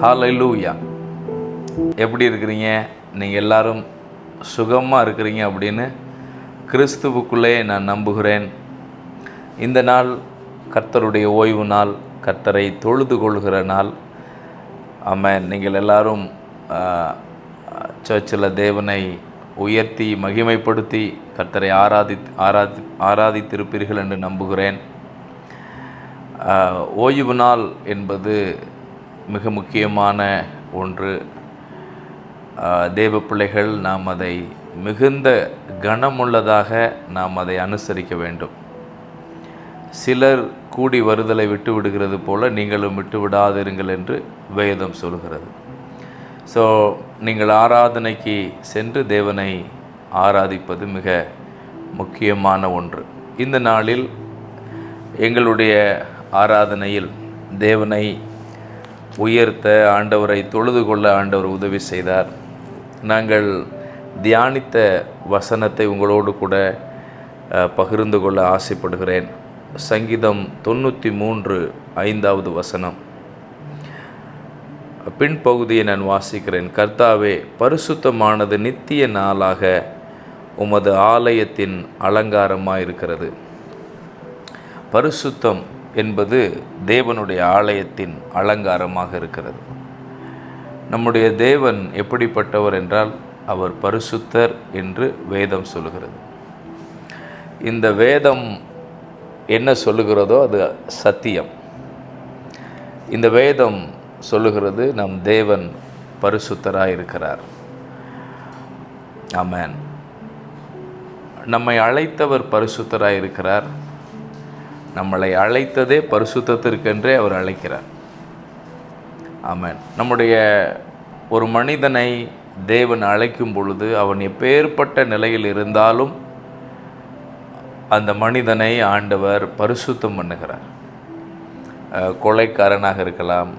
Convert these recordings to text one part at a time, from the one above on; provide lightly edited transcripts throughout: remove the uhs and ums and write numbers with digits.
ஹல்லேலூயா. எப்படி இருக்கிறீங்க? நீங்கள் எல்லாரும் சுகமாக இருக்கிறீங்க அப்படின்னு கிறிஸ்துவுக்குள்ளே நான் நம்புகிறேன். இந்த நாள் கர்த்தருடைய ஓய்வு நாள், கர்த்தரை தொழுது கொள்கிற நாள். ஆமென். நீங்கள் எல்லாரும் சர்ச்சில் தேவனை உயர்த்தி மகிமைப்படுத்தி கர்த்தரை ஆராதித்திருப்பீர்கள் என்று நம்புகிறேன். ஓய்வு நாள் என்பது மிக முக்கியமான ஒன்று. தேவ பிள்ளைகள் நாம் அதை மிகுந்த கனமுள்ளதாக நாம் அதை அனுசரிக்க வேண்டும். சிலர் கூடி வருதலை விட்டு விடுகிறது போல நீங்களும் விட்டு விடாதிருங்கள் என்று வேதம் சொல்கிறது. ஸோ நீங்கள் ஆராதனைக்கு சென்று தேவனை ஆராதிப்பது மிக முக்கியமான ஒன்று. இந்த நாளில் எங்களுடைய ஆராதனையில் தேவனை உயர்த்த, ஆண்டவரை தொழுது கொள்ள ஆண்டவர் உதவி செய்தார். நாங்கள் தியானித்த வசனத்தை உங்களோடு கூட பகிர்ந்து கொள்ள ஆசைப்படுகிறேன். சங்கீதம் 93:5 வசனம் பின்பகுதியை நான் வாசிக்கிறேன். கர்த்தாவே, பரிசுத்தமானது நித்திய நாளாக உமது ஆலயத்தின் அலங்காரமாயிருக்கிறது. பரிசுத்தம் என்பது தேவனுடைய ஆலயத்தின் அலங்காரமாக இருக்கிறது. நம்முடைய தேவன் எப்படிப்பட்டவர் என்றால் அவர் பரிசுத்தர் என்று வேதம் சொல்லுகிறது. இந்த வேதம் என்ன சொல்லுகிறதோ அது சத்தியம். இந்த வேதம் சொல்லுகிறது நம் தேவன் பரிசுத்தராக இருக்கிறார். ஆமென். நம்மை அழைத்தவர் பரிசுத்தராக இருக்கிறார். நம்மளை அழைத்ததே பரிசுத்தத்திற்கென்றே அவர் அழைக்கிறார். ஆமென். நம்முடைய ஒரு மனிதனை தேவன் அழைக்கும் பொழுது அவன் எப்பேற்பட்ட நிலையில் இருந்தாலும் அந்த மனிதனை ஆண்டவர் பரிசுத்தம் பண்ணுகிறார். கொலைக்காரனாக இருக்கலாம்,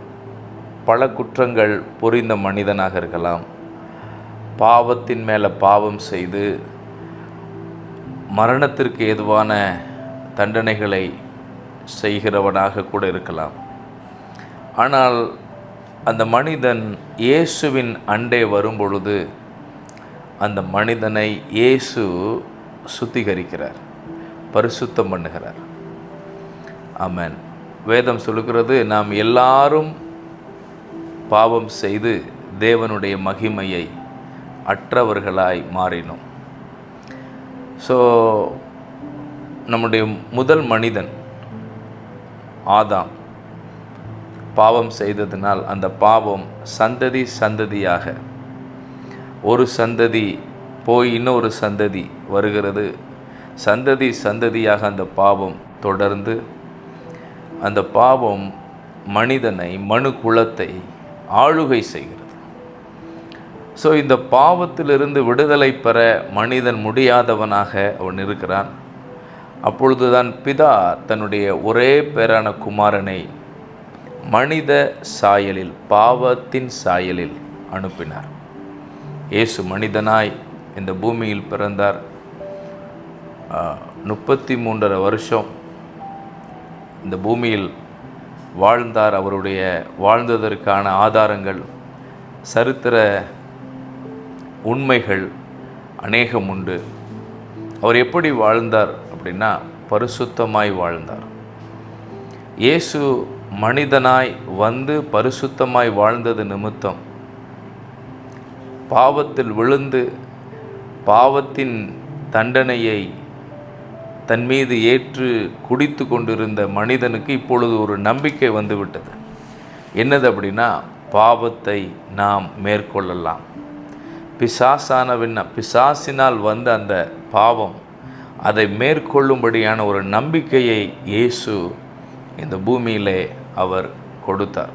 பல குற்றங்கள் புரிந்த மனிதனாக இருக்கலாம், பாவத்தின் மேலே பாவம் செய்து மரணத்திற்கு ஏதுவான தண்டனைகளை செய்கிறவனாக கூட இருக்கலாம். ஆனால் அந்த மனிதன் இயேசுவின் அண்டே வரும்பொழுது அந்த மனிதனை இயேசு சுத்திகரிக்கிறார், பரிசுத்தம் பண்ணுகிறார். ஆமென். வேதம் சொல்லுகிறது நாம் எல்லாரும் பாவம் செய்து தேவனுடைய மகிமையை அற்றவர்களாய் மாறினோம். ஸோ நம்முடைய முதல் மனிதன் ஆதாம் பாவம் செய்ததினால் அந்த பாவம் சந்ததி சந்ததியாக, ஒரு சந்ததி போய் இன்னொரு சந்ததி வருகிறது. சந்ததி சந்ததியாக அந்த பாவம் தொடர்ந்து அந்த பாவம் மனிதனை, மனு குலத்தை ஆளுகை செய்கிறது. ஸோ இந்த பாவத்திலிருந்து விடுதலை பெற மனிதன் முடியாதவனாக அவன் இருக்கிறான். அப்பொழுதுதான் பிதா தன்னுடைய ஒரே பேரான குமாரனை மனித சாயலில், பாவத்தின் சாயலில் அனுப்பினார். இயேசு மனிதனாய் இந்த பூமியில் பிறந்தார். 33.5 வருஷம் இந்த பூமியில் வாழ்ந்தார். அவருடைய வாழ்ந்ததற்கான ஆதாரங்கள், சரித்திர உண்மைகள் அநேகம் உண்டு. அவர் எப்படி வாழ்ந்தார் அப்படின்னா பரிசுத்தமாய் வாழ்ந்தார். இயேசு மனிதனாய் வந்து பரிசுத்தமாய் வாழ்ந்தது நிமித்தம் பாவத்தில் விழுந்து பாவத்தின் தண்டனையை தன் மீது ஏற்று குடித்து கொண்டிருந்த மனிதனுக்கு இப்பொழுது ஒரு நம்பிக்கை வந்துவிட்டது. என்னது அப்படின்னா பாவத்தை நாம் மேற்கொள்ளலாம். பிசாசினால் வந்த அந்த பாவம் அதை மேற்கொள்ளும்படியான ஒரு நம்பிக்கையை இயேசு இந்த பூமியிலே அவர் கொடுத்தார்.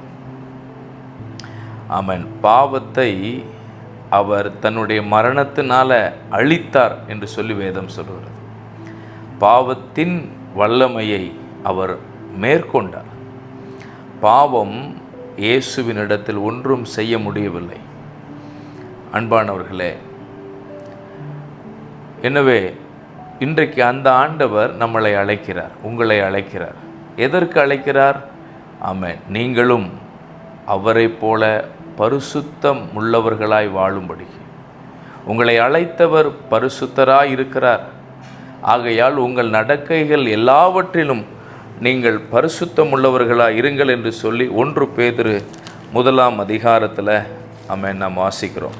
ஆமென். பாவத்தை அவர் தன்னுடைய மரணத்தினால அழித்தார் என்று சொல்லி வேதம் சொல்கிறது. பாவத்தின் வல்லமையை அவர் மேற்கொண்டார். பாவம் இயேசுவினிடத்தில் ஒன்றும் செய்ய முடியவில்லை. அன்பானவர்களே, எனவே இன்றைக்கு அந்த ஆண்டவர் நம்மளை அழைக்கிறார், உங்களை அழைக்கிறார். எதற்கு அழைக்கிறார்? ஆமென். நீங்களும் அவரைப் போல பரிசுத்தம் உள்ளவர்களாய் வாழும்படி உங்களை அழைத்தவர் பரிசுத்தராய் இருக்கிறார். ஆகையால் உங்கள் நடக்கைகள் எல்லாவற்றிலும் நீங்கள் பரிசுத்தம் உள்ளவர்களாய் இருங்கள் என்று சொல்லி 1 பேதுரு 1 அதிகாரத்தில் நாம் வாசிக்கிறோம்.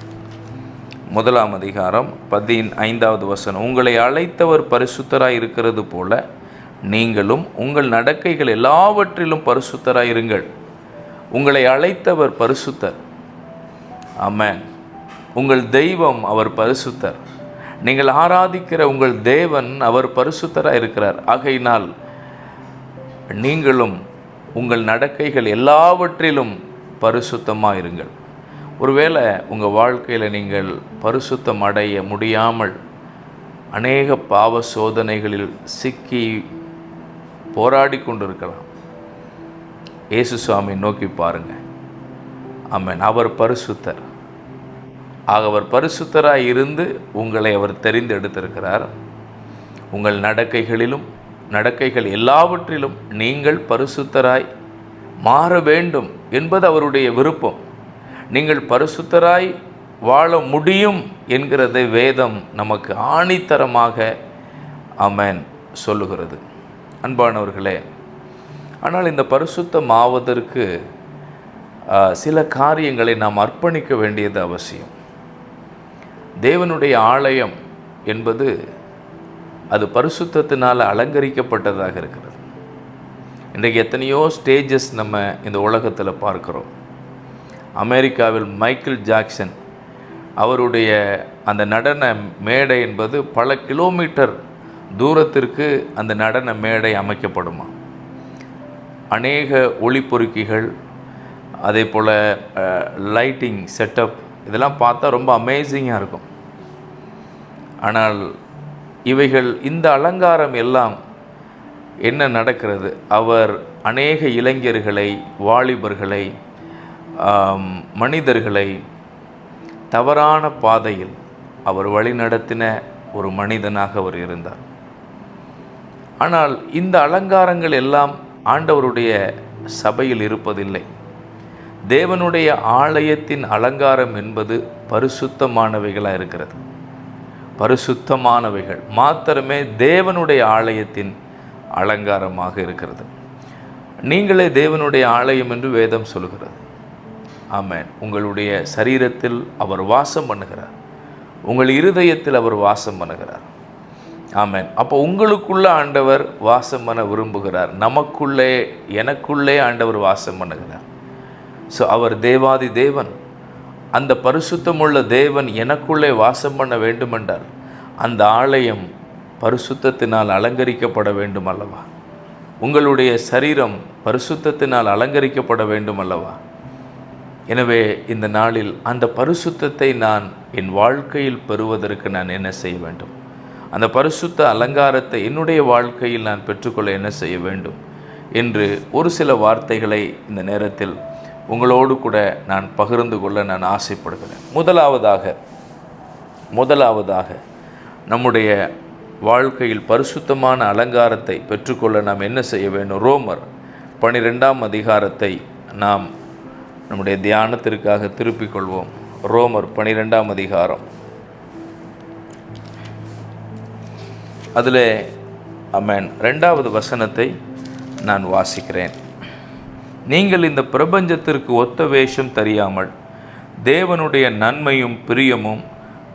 1 அதிகாரம் 15வது வசனம், உங்களை அழைத்தவர் பரிசுத்தராய் இருக்கிறது போல நீங்களும் உங்கள் நடக்கைகள் எல்லாவற்றிலும் பரிசுத்தராய் இருங்கள். உங்களை அழைத்தவர் பரிசுத்தர். ஆமென். உங்கள் தெய்வம் அவர் பரிசுத்தர். நீங்கள் ஆராதிக்கிற உங்கள் தேவன் அவர் பரிசுத்தராக இருக்கிறார். ஆகையினால் நீங்களும் உங்கள் நடக்கைகள் எல்லாவற்றிலும் பரிசுத்தமாக இருங்கள். ஒருவேளை உங்கள் வாழ்க்கையில் நீங்கள் பரிசுத்தம் அடைய முடியாமல் அநேக பாவ சோதனைகளில் சிக்கி போராடி கொண்டிருக்கலாம். இயேசு சுவாமி நோக்கி பாருங்கள். ஆமென். அவர் பரிசுத்தர். அவர் பரிசுத்தராய் இருந்து உங்களை அவர் தெரிந்தெடுத்திருக்கிறார். உங்கள் நடக்கைகள் எல்லாவற்றிலும் நீங்கள் பரிசுத்தராய் மாற வேண்டும் என்பது அவருடைய விருப்பம். நீங்கள் பரிசுத்தராய் வாழ முடியும் என்கிறதை வேதம் நமக்கு ஆணித்தரமாக ஆமென் சொல்லுகிறது. அன்பானவர்களே, ஆனால் இந்த பரிசுத்தம் ஆவதற்கு சில காரியங்களை நாம் அர்ப்பணிக்க வேண்டியது அவசியம். தேவனுடைய ஆலயம் என்பது அது பரிசுத்தத்தினால் அலங்கரிக்கப்பட்டதாக இருக்கிறது. இன்றைக்கு எத்தனையோ ஸ்டேஜஸ் நம்ம இந்த உலகத்தில் பார்க்குறோம். அமெரிக்காவில் மைக்கேல் ஜாக்சன் அவருடைய அந்த நடன மேடை என்பது பல கிலோமீட்டர் தூரத்திற்கு அந்த நடன மேடை அமைக்கப்படுமா. அநேக ஒளிப்பொருக்கிகள், அதே போல் லைட்டிங் செட்டப், இதெல்லாம் பார்த்தா ரொம்ப அமேசிங்காக இருக்கும். ஆனால் இவைகள், இந்த அலங்காரம் எல்லாம் என்ன நடக்கிறது? அவர் அநேக இளைஞர்களை, வாலிபர்களை, மனிதர்களை தவறான பாதையில் அவர் வழிநடத்தின ஒரு மனிதனாக அவர் இருந்தார். ஆனால் இந்த அலங்காரங்கள் எல்லாம் ஆண்டவருடைய சபையில் இருப்பதில்லை. தேவனுடைய ஆலயத்தின் அலங்காரம் என்பது பரிசுத்தமானவைகளாக இருக்கிறது. பரிசுத்தமானவைகள் மாத்திரமே தேவனுடைய ஆலயத்தின் அலங்காரமாக இருக்கிறது. நீங்களே தேவனுடைய ஆலயம் என்று வேதம் சொல்கிறது. ஆமென். உங்களுடைய சரீரத்தில் அவர் வாசம் பண்ணுகிறார். உங்கள் இருதயத்தில் அவர் வாசம் பண்ணுகிறார். ஆமென். அப்போ உங்களுக்குள்ள ஆண்டவர் வாசம் பண்ண விரும்புகிறார். நமக்குள்ளே, எனக்குள்ளே ஆண்டவர் வாசம் பண்ணுகிறார். ஸோ அவர் தேவாதி தேவன். அந்த பரிசுத்தமுள்ள தேவன் எனக்குள்ளே வாசம் பண்ண வேண்டுமென்றால் அந்த ஆலயம் பரிசுத்தத்தினால் அலங்கரிக்கப்பட வேண்டும் அல்லவா? உங்களுடைய சரீரம் பரிசுத்தத்தினால் அலங்கரிக்கப்பட வேண்டும் அல்லவா? எனவே இந்த நாளில் அந்த பரிசுத்தத்தை நான் என் வாழ்க்கையில் பெறுவதற்கு நான் என்ன செய்ய வேண்டும்? அந்த பரிசுத்த அலங்காரத்தை என்னுடைய வாழ்க்கையில் நான் பெற்றுக்கொள்ள என்ன செய்ய வேண்டும் என்று ஒரு சில வார்த்தைகளை இந்த நேரத்தில் உங்களோடு கூட நான் பகிர்ந்து கொள்ள நான் ஆசைப்படுகிறேன். முதலாவதாக நம்முடைய வாழ்க்கையில் பரிசுத்தமான அலங்காரத்தை பெற்றுக்கொள்ள நாம் என்ன செய்ய வேண்டும்? ரோமர் 12 அதிகாரத்தை நாம் நம்முடைய தியானத்திற்காக திருப்பிக் கொள்வோம். ரோமர் 12 அதிகாரம். அதில் ஆமென் 2வது வசனத்தை நான் வாசிக்கிறேன். நீங்கள் இந்த பிரபஞ்சத்திற்கு ஒத்த வேஷம் தெரியாமல் தேவனுடைய நன்மையும் பிரியமும்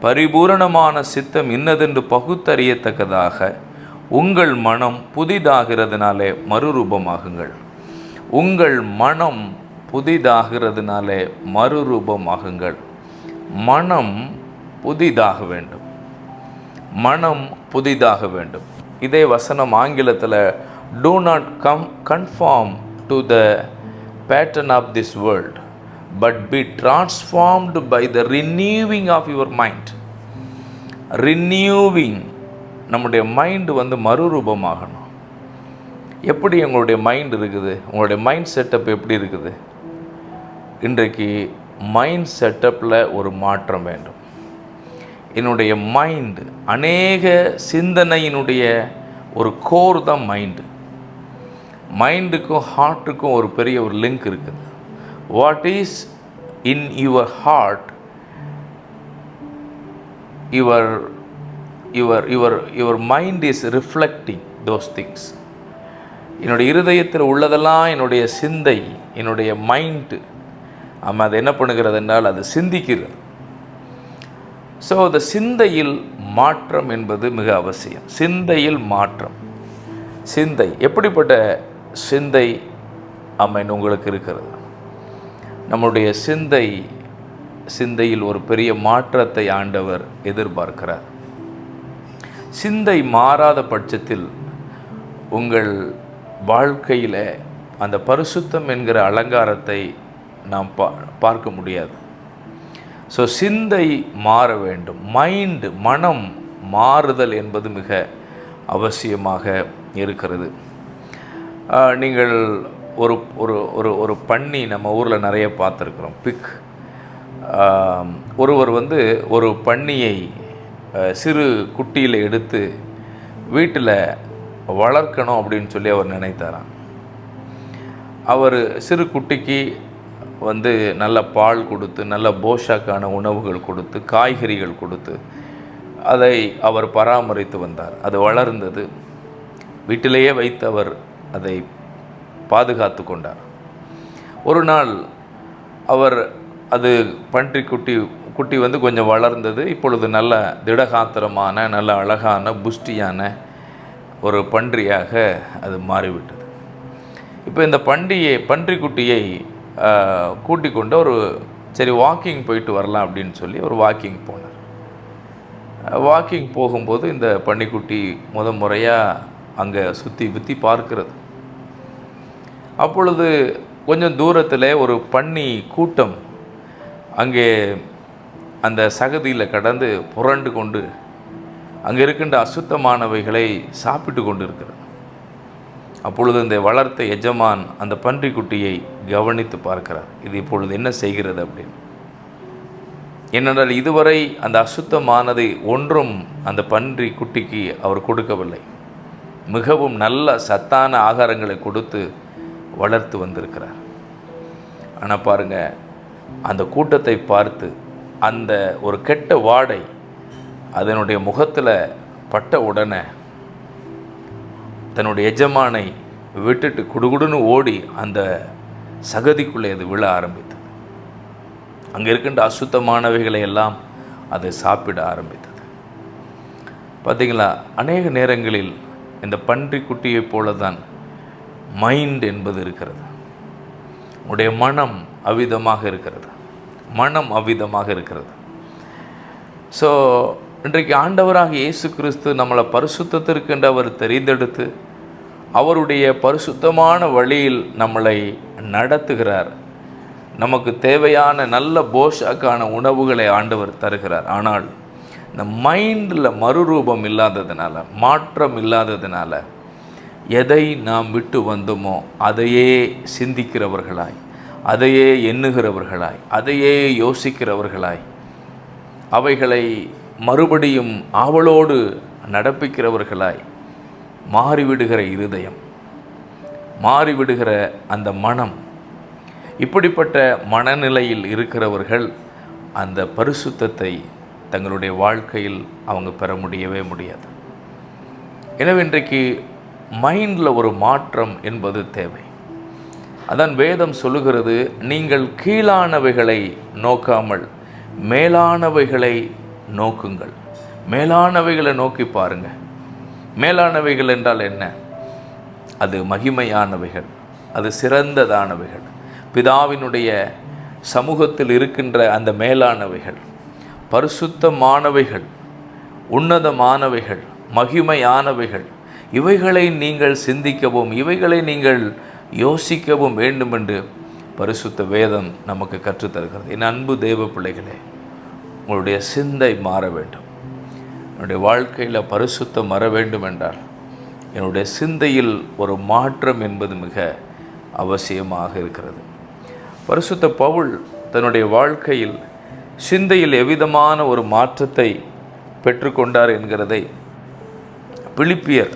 பரிபூரணமான சித்தம் இன்னதென்று பகுத்தறியத்தக்கதாக உங்கள் மனம் புதிதாகிறதுனாலே மறுரூபமாகுங்கள். உங்கள் மனம் புதிதாகிறதுனாலே மறுரூபமாகுங்கள். மனம் புதிதாக வேண்டும். மனம் புதிதாக வேண்டும். இதே வசனம் ஆங்கிலத்தில் do not conform to the pattern of this world but be transformed by the renewing of your mind. renewing, நம்முடைய மைண்டு மறுரூபமாகணும். எப்படி உங்களுடைய மைண்ட் இருக்குது? உங்களுடைய மைண்ட் செட்டப் எப்படி இருக்குது? இன்றைக்கு மைண்ட் செட்டப்பில் ஒரு மாற்றம் வேண்டும். என்னுடைய மைண்டு, அநேக சிந்தனையினுடைய ஒரு கோர் தான் மைண்டு. மைண்டுக்கும் ஹார்ட்டுக்கும் ஒரு பெரிய ஒரு லிங்க் இருக்குது. What is in your heart, your your your your mind is reflecting those things. என்னுடைய இருதயத்தில் உள்ளதெல்லாம் என்னுடைய சிந்தை, என்னுடைய மைண்டு அது என்ன பண்ணுகிறது என்றால் அது சிந்திக்கிறது. ஸோ அந்த சிந்தையில் மாற்றம் என்பது மிக அவசியம். சிந்தையில் மாற்றம். சிந்தை எப்படிப்பட்ட சிந்தை உங்களுக்கு இருக்கிறது? நம்முடைய சிந்தையில் ஒரு பெரிய மாற்றத்தை ஆண்டவர் எதிர்பார்க்கிறார். சிந்தை மாறாத பட்சத்தில் உங்கள் வாழ்க்கையில் அந்த பரிசுத்தம் என்கிற அலங்காரத்தை நாம் பார்க்க முடியாது. ஸோ சிந்தை மாற வேண்டும். மனம் மாறுதல் என்பது மிக அவசியமாக இருக்கிறது. நீங்கள் ஒரு ஒரு ஒரு ஒரு பன்னி நம்ம ஊரில் நிறைய பார்த்துருக்குறோம். பிக். ஒருவர் ஒரு பன்னியை சிறு குட்டியில் எடுத்து வீட்டில் வளர்க்கணும் அப்படின்னு சொல்லி அவர் நினைத்தாராம். அவர் சிறு குட்டிக்கு நல்ல பால் கொடுத்து, நல்ல போஷாக்கான உணவுகள் கொடுத்து, காய்கறிகள் கொடுத்து அதை அவர் பராமரித்து வந்தார். அது வளர்ந்தது. வீட்டிலேயே வைத்து அவர் அதை பாதுகாத்து கொண்டார். ஒரு நாள் அது பன்றி குட்டி கொஞ்சம் வளர்ந்தது. இப்பொழுது நல்ல திடகாத்திரமான, நல்ல அழகான, புஷ்டியான ஒரு பன்றியாக அது மாறிவிட்டது. இப்போ இந்த பன்றி குட்டியை கூட்டிக் கொண்டு சரி வாக்கிங் போயிட்டு வரலாம் அப்படின்னு சொல்லி ஒரு வாக்கிங் போனார். வாக்கிங் போகும்போது இந்த பன்னிக்குட்டி முறையாக அங்கே சுற்றி பார்க்கிறது. அப்பொழுது கொஞ்சம் தூரத்தில் ஒரு பன்னி கூட்டம் அங்கே அந்த சகதியில் கடந்து புரண்டு கொண்டு அங்கே இருக்கின்ற அசுத்தமானவைகளை சாப்பிட்டு கொண்டு இருக்கிறது. அப்பொழுது இந்த வளர்த்த எஜமான் அந்த பன்றிக்குட்டியை கவனித்து பார்க்கிறார். இது இப்பொழுது என்ன செய்கிறது அப்படின்னு. ஏனென்றால் இதுவரை அந்த அசுத்தமானதை ஒன்றும் அந்த பன்றி குட்டிக்கு அவர் கொடுக்கவில்லை. மிகவும் நல்ல சத்தான ஆகாரங்களை கொடுத்து வளர்த்து வந்திருக்கிறார். ஆனால் பாருங்கள், அந்த கூட்டத்தை பார்த்து அந்த ஒரு கெட்ட வாடை அதனுடைய முகத்தில் பட்ட உடனே தன்னுடைய எஜமானை விட்டுட்டு குடுகுடுன்னு ஓடி அந்த சகதிக்குள்ளே அது விழ ஆரம்பித்தது. அங்கே இருக்கின்ற அசுத்தமானவைகளை எல்லாம் அதை சாப்பிட ஆரம்பித்தது. பார்த்திங்களா, அநேக நேரங்களில் இந்த பன்றி குட்டியைப் போல தான் மைண்ட் என்பது இருக்கிறது. உடைய மனம் அவ்விதமாக இருக்கிறது. ஸோ இன்றைக்கு ஆண்டவராக இயேசு கிறிஸ்து நம்மளை பரிசுத்தத்திற்கென்று அவர் தெரிந்தெடுத்து அவருடைய பரிசுத்தமான வழியில் நம்மளை நடத்துகிறார். நமக்கு தேவையான நல்ல போஷாக்கான உணவுகளை ஆண்டவர் தருகிறார். ஆனால் இந்த மைண்டில் மறுரூபம் இல்லாததுனால, மாற்றம் இல்லாததுனால எதை நாம் விட்டு வந்தோமோ அதையே சிந்திக்கிறவர்களாய், அதையே எண்ணுகிறவர்களாய், அதையே யோசிக்கிறவர்களாய், அவைகளை மறுபடியும் ஆவலோடு நடப்பிக்கிறவர்களாய் மாறிவிடுகிற இருதயம், மாறிவிடுகிற அந்த மனம், இப்படிப்பட்ட மனநிலையில் இருக்கிறவர்கள் அந்த பரிசுத்தத்தை தங்களுடைய வாழ்க்கையில் அவங்க பெற முடியவே முடியாது. எனவே இன்றைக்கு மைண்டில் ஒரு மாற்றம் என்பது தேவை. அதான் வேதம் சொல்லுகிறது, நீங்கள் கீழானவைகளை நோக்காமல் மேலானவைகளை நோக்குங்கள். மேலானவைகளை நோக்கி பாருங்கள். மேலானவைகள் என்றால் என்ன? அது மகிமையானவைகள், அது சிறந்ததானவைகள், பிதாவினுடைய சமூகத்தில் இருக்கின்ற அந்த மேலானவைகள், பரிசுத்தமானவைகள், உன்னதமானவைகள், மகிமையானவைகள், இவைகளை நீங்கள் சிந்திக்கவும் இவைகளை நீங்கள் யோசிக்கவும் வேண்டும் என்று பரிசுத்த வேதம் நமக்கு கற்றுத்தருகிறது. என் அன்பு தேவ பிள்ளைகளே, உங்களுடைய சிந்தை மாற வேண்டும். என்னுடைய வாழ்க்கையில் பரிசுத்தம் வர வேண்டும் என்றால் என்னுடைய சிந்தையில் ஒரு மாற்றம் என்பது மிக அவசியமாக இருக்கிறது. பரிசுத்த பவுல் தன்னுடைய வாழ்க்கையில் சிந்தையில் எவ்விதமான ஒரு மாற்றத்தை பெற்றுக்கொண்டார் என்கிறதை பிலிப்பியர்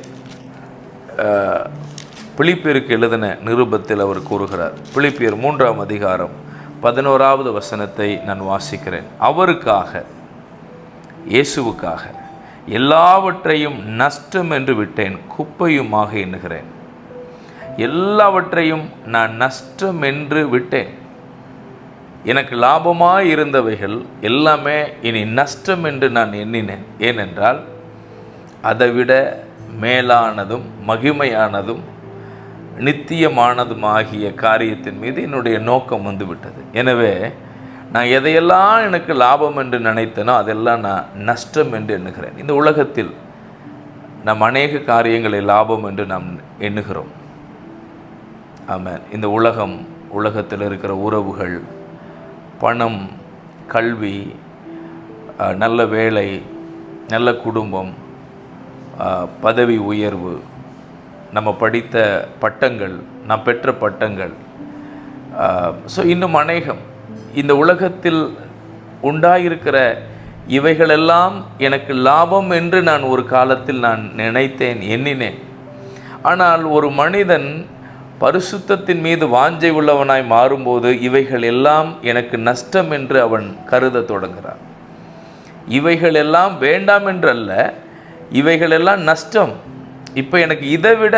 பிலிப்பியருக்கு எழுதின நிருபத்தில் அவர் கூறுகிறார். பிலிப்பியர் 3ஆம் அதிகாரம் 11வது வசனத்தை நான் வாசிக்கிறேன். அவருக்காக, இயேசுவுக்காக எல்லாவற்றையும் நஷ்டம் என்று விட்டேன், குப்பையுமாக எண்ணுகிறேன். எல்லாவற்றையும் நான் நஷ்டம் என்று விட்டேன். எனக்கு லாபமாக இருந்தவைகள் எல்லாமே இனி நஷ்டம் என்று நான் எண்ணினேன். ஏனென்றால் அதைவிட மேலானதும் மகிமையானதும் நித்தியமானதும் ஆகிய காரியத்தின் மீது என்னுடைய நோக்கம் வந்துவிட்டது. எனவே நான் எதையெல்லாம் எனக்கு லாபம் என்று நினைத்தனோ அதெல்லாம் நான் நஷ்டம் என்று எண்ணுகிறேன். இந்த உலகத்தில் நாம் அநேக காரியங்களை லாபம் என்று நாம் எண்ணுகிறோம். ஆமாம். இந்த உலகத்தில் இருக்கிற உறவுகள், பணம், கல்வி, நல்ல வேலை, நல்ல குடும்பம், பதவி உயர்வு, நம்ம படித்த பட்டங்கள், நாம் பெற்ற பட்டங்கள், இன்னும் அநேகம் இந்த உலகத்தில் உண்டாயிருக்கிற இவைகளெல்லாம் எனக்கு லாபம் என்று நான் ஒரு காலத்தில் நான் நினைத்தேன், எண்ணினேன். ஆனால் ஒரு மனிதன் பரிசுத்தத்தின் மீது வாஞ்சை உள்ளவனாய் மாறும்போது இவைகள் எல்லாம் எனக்கு நஷ்டம் என்று அவன் கருத தொடங்குகிறான். இவைகள் எல்லாம் வேண்டாம் என்றல்ல, இவைகள் எல்லாம் நஷ்டம். இப்போ எனக்கு இதை விட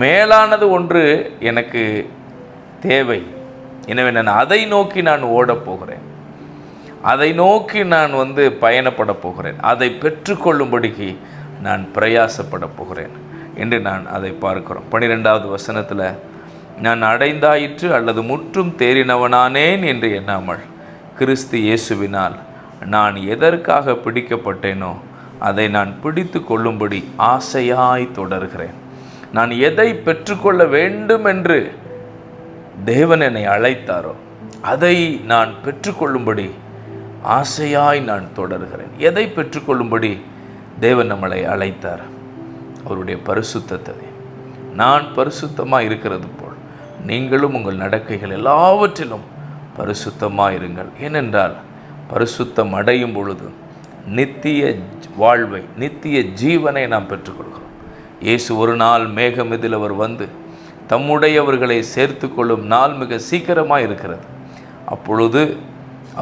மேலானது ஒன்று எனக்கு தேவை. எனவே நான் அதை நோக்கி நான் ஓடப் போகிறேன், அதை நோக்கி நான் பயணப்பட போகிறேன், அதை பெற்றுக்கொள்ளும்படிக்கு நான் பிரயாசப்பட போகிறேன் என்று நான் அதை பார்க்கிறோம். 12வது வசனத்தில், நான் அடைந்தாயிற்று அல்லது முற்றும் தேறினவனானேன் என்று எண்ணாமல் கிறிஸ்து இயேசுவினால் நான் எதற்காக பிடிக்கப்பட்டேனோ அதை நான் பிடித்து கொள்ளும்படி ஆசையாய் தொடர்கிறேன். நான் எதை பெற்றுக்கொள்ள வேண்டும் என்று தேவன் என்னை அழைத்தாரோ அதை நான் பெற்றுக்கொள்ளும்படி ஆசையாய் நான் தொடர்கிறேன். எதை பெற்றுக்கொள்ளும்படி தேவன் நம்மளை அழைத்தார்? அவருடைய பரிசுத்தத்தை. நான் பரிசுத்தமாக இருக்கிறது போல் நீங்களும் உங்கள் நடக்கைகள் எல்லாவற்றிலும் பரிசுத்தமாக இருங்கள். ஏனென்றால் பரிசுத்தம் அடையும் பொழுது நித்திய வாழ்வை, நித்திய ஜீவனை நாம் பெற்றுக்கொள்கிறோம். இயேசு ஒரு நாள் மேகம் இதில் அவர் தம்முடையவர்களை சேர்த்து கொள்ளும் நாள் மிக சீக்கிரமாக இருக்கிறது. அப்பொழுது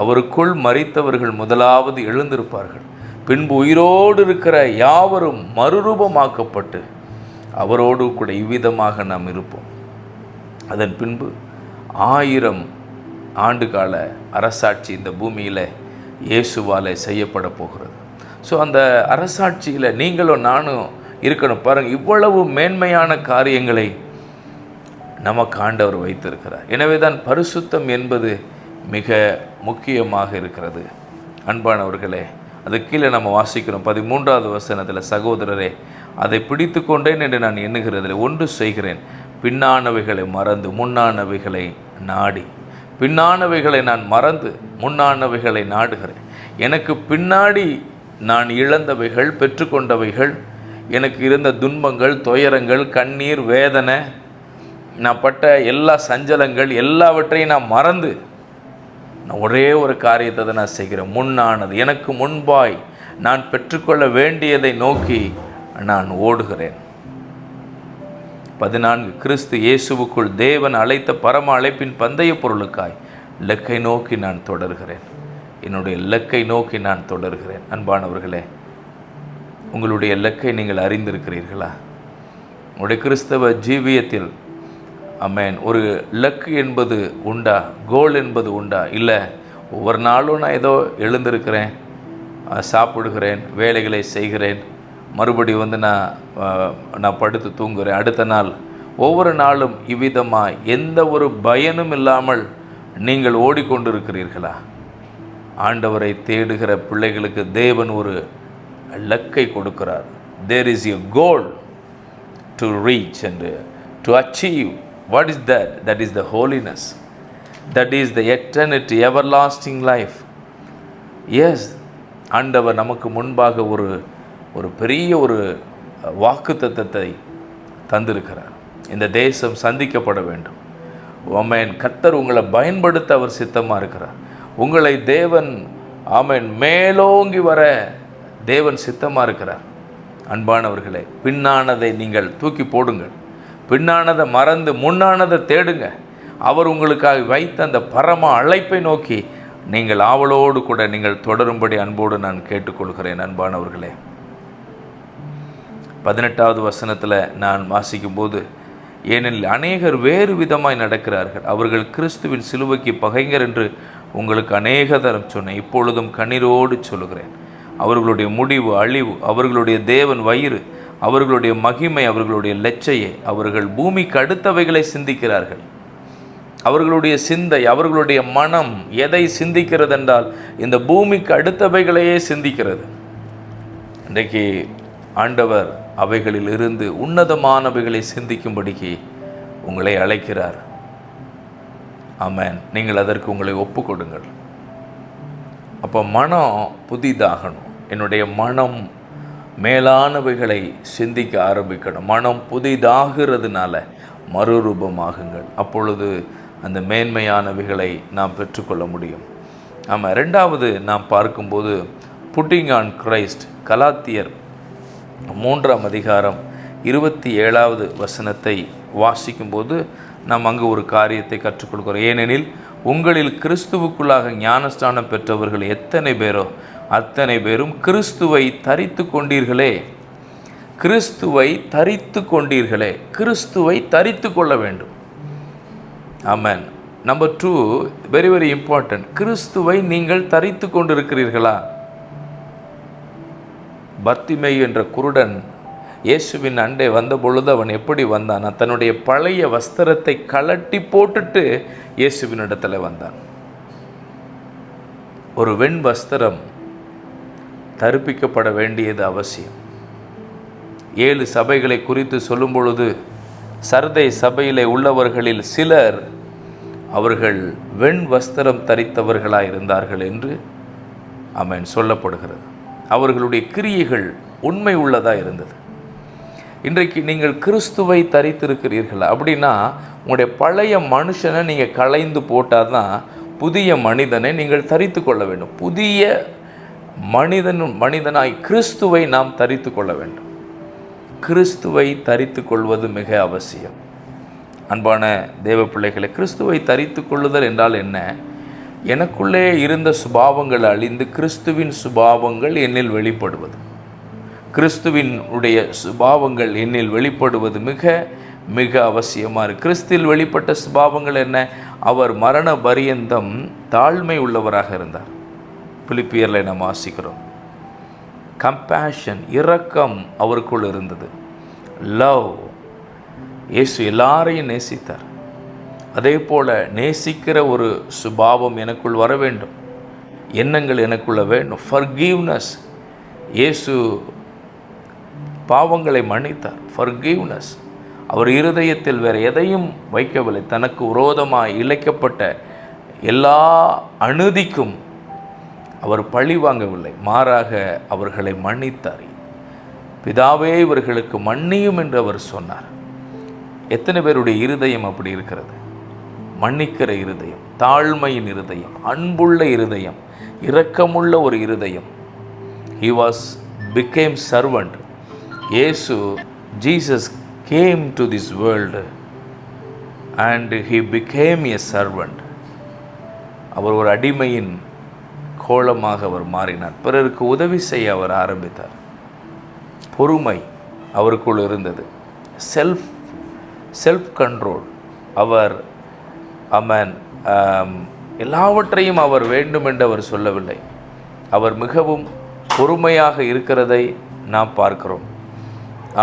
அவருக்குள் மரித்தவர்கள் முதலாவது எழுந்திருப்பார்கள். பின்பு உயிரோடு இருக்கிற யாவரும் மறுரூபமாக்கப்பட்டு அவரோடு கூட இவ்விதமாக நாம் இருப்போம். அதன் பின்பு 1000 ஆண்டுகால அரசாட்சி இந்த பூமியில் இயேசுவால் செய்யப்பட போகிறது. அந்த அரசாட்சியில் நீங்களும் நானும் இருக்கணும். பாருங்கள், இவ்வளவு மேன்மையான காரியங்களை நமக்கு ஆண்டவர் வைத்திருக்கிறார். எனவே தான் பரிசுத்தம் என்பது மிக முக்கியமாக இருக்கிறது. அன்பானவர்களே, அது கீழே நம்ம வாசிக்கிறோம் 13வது வசனத்தில், சகோதரரே அதை பிடித்து கொண்டேன் என்று நான் எண்ணுகிறதில் ஒன்று செய்கிறேன், பின்னானவைகளை மறந்து முன்னானவைகளை நாடி. பின்னானவைகளை நான் மறந்து முன்னானவைகளை நாடுகிறேன். எனக்கு பின்னாடி நான் இழந்தவைகள், பெற்றுக்கொண்டவைகள், எனக்கு இருந்த துன்பங்கள், துயரங்கள், கண்ணீர், வேதனை, நான் பட்ட எல்லா சஞ்சலங்கள் எல்லாவற்றையும் நான் மறந்து நான் ஒரே ஒரு காரியத்தை தான் நான் செய்கிறேன். முன்னானது, எனக்கு முன்பாய் நான் பெற்றுக்கொள்ள வேண்டியதை நோக்கி நான் ஓடுகிறேன். 14 கிறிஸ்து இயேசுவுக்குள் தேவன் அழைத்த பரம அழைப்பின் பந்தய பொருளுக்காய் இலக்கை நோக்கி நான் தொடர்கிறேன். என்னுடைய இலக்கை நோக்கி நான் தொடர்கிறேன். அன்பானவர்களே, உங்களுடைய இலக்கை நீங்கள் அறிந்திருக்கிறீர்களா? உங்களுடைய கிறிஸ்தவ ஜீவியத்தில் ஒரு இலக்கு என்பது உண்டா? கோல் என்பது உண்டா? இல்லை, ஒவ்வொரு நாளும் நான் ஏதோ எழுந்திருக்கிறேன், சாப்பிடுகிறேன், வேலைகளை செய்கிறேன், மறுபடி நான் படுத்து தூங்குகிறேன், அடுத்த நாள், ஒவ்வொரு நாளும் இவ்விதமாக எந்த ஒரு பயனும் இல்லாமல் நீங்கள் ஓடிக்கொண்டிருக்கிறீர்களா? ஆண்டவரை தேடுகிற பிள்ளைகளுக்கு தேவன் ஒரு இலக்கை கொடுக்கிறார். There is a goal to reach and to achieve. What is that? That is the holiness. That is the eternity, everlasting life. Yes, ஆண்டவர் நமக்கு முன்பாக ஒரு பெரிய ஒரு வாக்குத்தத்தத்தை தந்திருக்கிறார். இந்த தேசம் சந்திக்கப்பட வேண்டும். கர்த்தர் உங்களை பயன்படுத்த அவர் சித்தமாக இருக்கிறார். உங்களை தேவன் மேலோங்கி வர தேவன் சித்தமாக இருக்கிறார். அன்பானவர்களே, பின்னானதை நீங்கள் தூக்கி போடுங்கள், பின்னானதை மறந்து முன்னானதை தேடுங்க. அவர் உங்களுக்காக வைத்த அந்த பரம அழைப்பை நோக்கி நீங்கள் ஆவலோடு கூட நீங்கள் தொடரும்படி அன்போடு நான் கேட்டுக்கொள்கிறேன். அன்பானவர்களே, 18வது வசனத்தில் நான் வாசிக்கும்போது, ஏனெனில் அநேகர் வேறு விதமாய் நடக்கிறார்கள், அவர்கள் கிறிஸ்துவின் சிலுவைக்கு பகைஞர் என்று உங்களுக்கு அநேக தரம் சொன்னேன், இப்பொழுதும் கண்ணீரோடு சொல்லுகிறேன். அவர்களுடைய முடிவு அழிவு, அவர்களுடைய தேவன் வயிறு, அவர்களுடைய மகிமை, அவர்களுடைய லெச்சையை, அவர்கள் பூமிக்கு அடுத்தவைகளை சிந்திக்கிறார்கள். அவர்களுடைய சிந்தை, அவர்களுடைய மனம் எதை சிந்திக்கிறது என்றால் இந்த பூமிக்கு அடுத்தவைகளையே சிந்திக்கிறது. இன்றைக்கு ஆண்டவர் அவைகளில் இருந்து உன்னதமானவைகளை சிந்திக்கும்படிக்கு உங்களை அழைக்கிறார். ஆமென். நீங்கள் அதற்கு உங்களை ஒப்பு கொடுங்கள். அப்போ மனம் புதிதாகணும். என்னுடைய மனம் மேலானவைகளை சிந்திக்க ஆரம்பிக்கணும். மனம் புதிதாகிறதுனால மறுரூபமாகுங்கள். அப்பொழுது அந்த மேன்மையானவைகளை நாம் பெற்றுக்கொள்ள முடியும். ஆமாம். 2வது நாம் பார்க்கும்போது புட்டிங் ஆன் கிரைஸ்ட். கலாத்தியர் 3ஆம் அதிகாரம் 27வது வசனத்தை வாசிக்கும்போது நாம் அங்கு ஒரு காரியத்தை கற்றுக்கொள்கிறோம். ஏனெனில் உங்களில் கிறிஸ்துவுக்குள்ளாக ஞானஸ்தானம் பெற்றவர்கள் எத்தனை பேரோ அத்தனை பேரும் கிறிஸ்துவை தரித்து கொண்டீர்களே. கிறிஸ்துவை தரித்து கொண்டீர்களே. கிறிஸ்துவை தரித்து கொள்ள வேண்டும். ஆமென். Number 2, very very important. கிறிஸ்துவை நீங்கள் தரித்து கொண்டிருக்கிறீர்களா? பர்த்திமேயு என்ற குருடன் இயேசுவின் அண்டை வந்த பொழுது அவன் எப்படி வந்தான்? தன்னுடைய பழைய வஸ்திரத்தை கலட்டி போட்டுட்டு இயேசுவின் இடத்துல வந்தான். ஒரு வெண் வஸ்திரம் தரிப்பிக்கப்பட வேண்டியது அவசியம். 7 சபைகளை குறித்து சொல்லும் பொழுது சர்தை சபையிலே உள்ளவர்களில் சிலர் அவர்கள் வெண் வஸ்திரம் தரித்தவர்களாக இருந்தார்கள் என்று ஆமென் சொல்லப்படுகிறது. அவர்களுடைய கிரியைகள் உண்மை உள்ளதாக இருந்தது. இன்றைக்கு நீங்கள் கிறிஸ்துவை தரித்திருக்கிறீர்கள் அப்படின்னா உங்களுடைய பழைய மனுஷனை நீங்கள் களைந்து போட்டால் தான் புதிய மனிதனை நீங்கள் தரித்து கொள்ள வேண்டும். புதிய மனிதனாய் கிறிஸ்துவை நாம் தரித்து கொள்ள வேண்டும். கிறிஸ்துவை தரித்து கொள்வது மிக அவசியம். அன்பான தேவ பிள்ளைகளை, கிறிஸ்துவை தரித்து கொள்ளுதல் என்றால் என்ன? எனக்குள்ளே இருந்த சுபாவங்கள் அழிந்து கிறிஸ்துவின் சுபாவங்கள் என்னில் வெளிப்படுவது. கிறிஸ்துவின் உடைய சுபாவங்கள் என்னில் வெளிப்படுவது மிக மிக அவசியமாக இருக்குது. கிறிஸ்துவில் வெளிப்பட்ட சுபாவங்கள் என்ன? அவர் மரண பரியந்தம் தாழ்மை உள்ளவராக இருந்தார். பிலிப்பியரில் நாம் வாசிக்கிறோம். கம்பேஷன், இரக்கம் அவருக்குள் இருந்தது. லவ், இயேசு எல்லாரையும் நேசித்தார். அதே போல் நேசிக்கிற ஒரு சுபாவம் எனக்குள் வர வேண்டும். எண்ணங்கள் எனக்குள்ள வேண்டும். ஃபர்கிவ்னஸ், இயேசு பாவங்களை மன்னித்தார். ஃபர்கிவ்னஸ், அவர் இருதயத்தில் வேறு எதையும் வைக்கவில்லை. தனக்கு விரோதமாக இழைக்கப்பட்ட எல்லா அநீதிக்கும் அவர் பழி வாங்கவில்லை, மாறாக அவர்களை மன்னித்தார். பிதாவே இவர்களுக்கு மன்னியும் என்று அவர் சொன்னார். எத்தனை பேருடைய இருதயம் அப்படி இருக்கிறது? மன்னிக்கிற இருதயம், தாழ்மையின் இருதயம், அன்புள்ள இருதயம், இரக்கமுள்ள ஒரு இருதயம். He became servant. Jesus came to this world and he became a servant. அவர் ஒரு அடிமையின் கோலமாக அவர் மாறினார். பிறருக்கு உதவி செய்ய அவர் ஆரம்பித்தார். பொறுமை அவருக்குள் இருந்தது. Self control. அவர் எல்லாவற்றையும் அவர் வேண்டும் என்று அவர் சொல்லவில்லை. அவர் மிகவும் பொறுமையாக இருக்கிறதை நாம் பார்க்கிறோம்.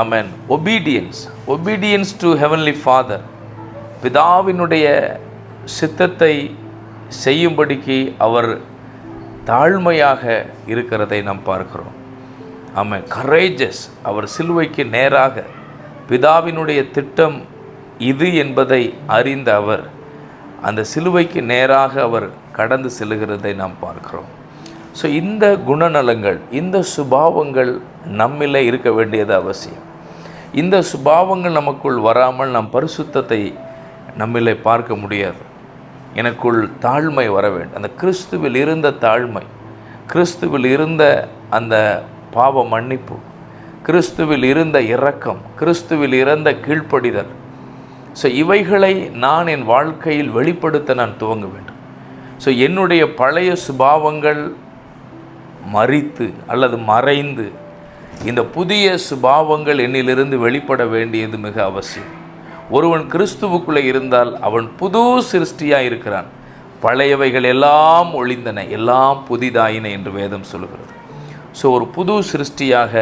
ஆமென். Obedience to heavenly father. பிதாவினுடைய சித்தத்தை செய்யும்படிக்கு அவர் தாழ்மையாக இருக்கிறதை நாம் பார்க்கிறோம். ஆமென். கரேஜஸ். அவர் சிலுவைக்கு நேராக பிதாவினுடைய திட்டம் இது என்பதை அறிந்த அவர் அந்த சிலுவைக்கு நேராக அவர் கடந்து செல்லுகிறதை நாம் பார்க்கிறோம். ஸோ இந்த குணநலங்கள், இந்த சுபாவங்கள் நம்மிலே இருக்க வேண்டியது அவசியம். இந்த சுபாவங்கள் நமக்குள் வராமல் நாம் பரிசுத்தத்தை நம்மிலே பார்க்க முடியாது. எனக்குள் தாழ்மை வர வேண்டும். அந்த கிறிஸ்துவில் இருந்த தாழ்மை, கிறிஸ்துவில் இருந்த அந்த பாவ மன்னிப்பு, கிறிஸ்துவில் இருந்த இரக்கம், கிறிஸ்துவில் இருந்த கீழ்ப்படிதல், ஸோ இவைகளை நான் என் வாழ்க்கையில் வெளிப்படுத்த நான் துவங்க வேண்டும். ஸோ என்னுடைய பழைய சுபாவங்கள் மரித்து அல்லது மறைந்து இந்த புதிய சுபாவங்கள் என்னிலிருந்து வெளிப்பட வேண்டியது மிக அவசியம். ஒருவன் கிறிஸ்துவுக்குள்ளே இருந்தால் அவன் புது சிருஷ்டியாக இருக்கிறான். பழையவைகள் எல்லாம் ஒழிந்தன, எல்லாம் புதிதாயின என்று வேதம் சொல்கிறது. ஸோ ஒரு புது சிருஷ்டியாக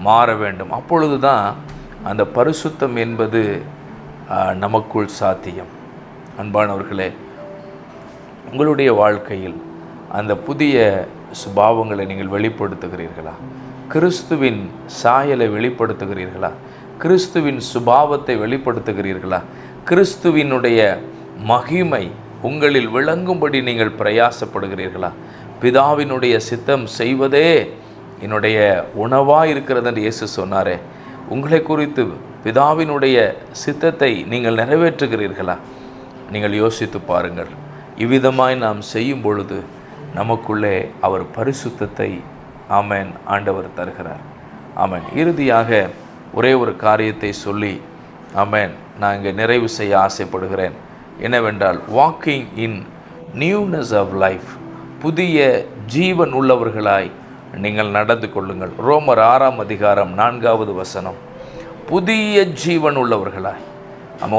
மாற வேண்டும். அப்பொழுது தான் அந்த பரிசுத்தம் என்பது நமக்குள் சாத்தியம். அன்பானவர்களே, உங்களுடைய வாழ்க்கையில் அந்த புதிய சுபாவங்களை நீங்கள் வெளிப்படுத்துகிறீர்களா? கிறிஸ்துவின் சாயலை வெளிப்படுத்துகிறீர்களா? கிறிஸ்துவின் சுபாவத்தை வெளிப்படுத்துகிறீர்களா? கிறிஸ்துவினுடைய மகிமை உங்களில் விளங்கும்படி நீங்கள் பிரயாசப்படுகிறீர்களா? பிதாவினுடைய சித்தம் செய்வதே என்னுடைய உணவாக இருக்கிறது என்று இயேசு சொன்னாரே. உங்களை குறித்து பிதாவினுடைய சித்தத்தை நீங்கள் நிறைவேற்றுகிறீர்களா? நீங்கள் யோசித்து பாருங்கள். இவ்விதமாய் நாம் செய்யும் பொழுது நமக்குள்ளே அவர் பரிசுத்தத்தை ஆமென் ஆண்டவர் தருகிறார். ஆமென். இறுதியாக ஒரே ஒரு காரியத்தை சொல்லி ஆமென் நான் இங்கே நிறைவு செய்ய ஆசைப்படுகிறேன். என்னவென்றால், walking in newness of life, புதிய ஜீவன் உள்ளவர்களாய் நீங்கள் நடந்து கொள்ளுங்கள். ரோமர் 6ஆம் அதிகாரம் 4வது வசனம். புதிய ஜீவன் உள்ளவர்களாய்,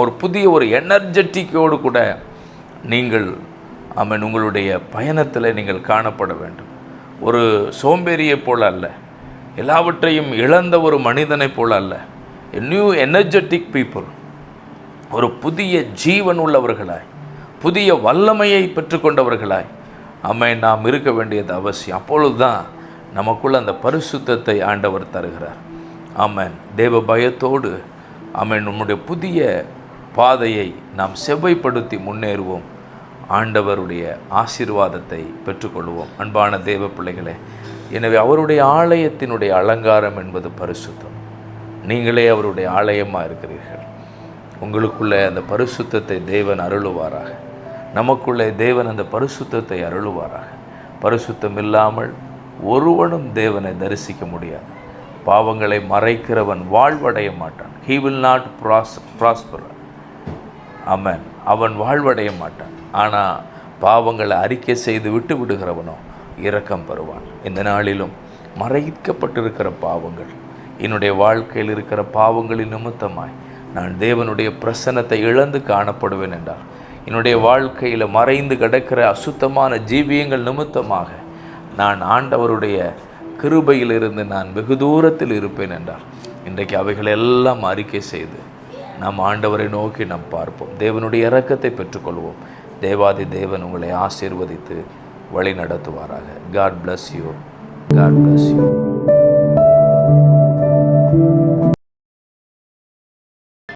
ஒரு புதிய ஒரு எனர்ஜெட்டிக்கோடு கூட நீங்கள் உங்களுடைய பயணத்தில் நீங்கள் காணப்பட வேண்டும். ஒரு சோம்பேறியைப் போல அல்ல, எல்லாவற்றையும் இழந்த ஒரு மனிதனைப் போல அல்ல. நியூ எனர்ஜெட்டிக் பீப்புள், ஒரு புதிய ஜீவன் உள்ளவர்களாய், புதிய வல்லமையை பெற்றுக்கொண்டவர்களாய் நாம் இருக்க வேண்டியது அவசியம். அப்பொழுது தான் நமக்குள்ள அந்த பரிசுத்தத்தை ஆண்டவர் தருகிறார். ஆமென். தேவ பயத்தோடு நம்முடைய புதிய பாதையை நாம் செவ்வைப்படுத்தி முன்னேறுவோம். ஆண்டவருடைய ஆசீர்வாதத்தை பெற்றுக்கொள்வோம். அன்பான தேவ பிள்ளைகளே, எனவே அவருடைய ஆலயத்தினுடைய அலங்காரம் என்பது பரிசுத்தம். நீங்களே அவருடைய ஆலயமாக இருக்கிறீர்கள். உங்களுக்குள்ளே அந்த பரிசுத்தத்தை தேவன் அருளுவாராக. நமக்குள்ளே தேவன் அந்த பரிசுத்தத்தை அருளுவாராக. பரிசுத்தம் இல்லாமல் ஒருவனும் தேவனை தரிசிக்க முடியாது. பாவங்களை மறைக்கிறவன் வாழ்வடைய மாட்டான். He will not prosper. ஆமென். அவன் வாழ்வடைய மாட்டான். ஆனால் பாவங்களை அறிக்கை செய்து விட்டு விடுகிறவனோ இரக்கம் பெறுவான். இந்த நாளிலும் மறைக்கப்பட்டிருக்கிற பாவங்கள், என்னுடைய வாழ்க்கையில் இருக்கிற பாவங்களின் நிமித்தமாய் நான் தேவனுடைய பிரசன்னத்தை இழந்து காணப்படுவேன் என்றால், என்னுடைய வாழ்க்கையில் மறைந்து கிடக்கிற அசுத்தமான ஜீவியங்கள் நிமித்தமாக நான் ஆண்டவருடைய கிருபையிலிருந்து நான் வெகு தூரத்தில் இருப்பேன் என்றால், இன்றைக்கு அவைகள் எல்லாம் அறிக்கை செய்து நாம் ஆண்டவரை நோக்கி நாம் பார்ப்போம். தேவனுடைய இரக்கத்தை பெற்றுக்கொள்வோம். தேவாதி தேவன் உங்களை ஆசீர்வதித்து வழி நடத்துவாராக. God bless you. God bless you.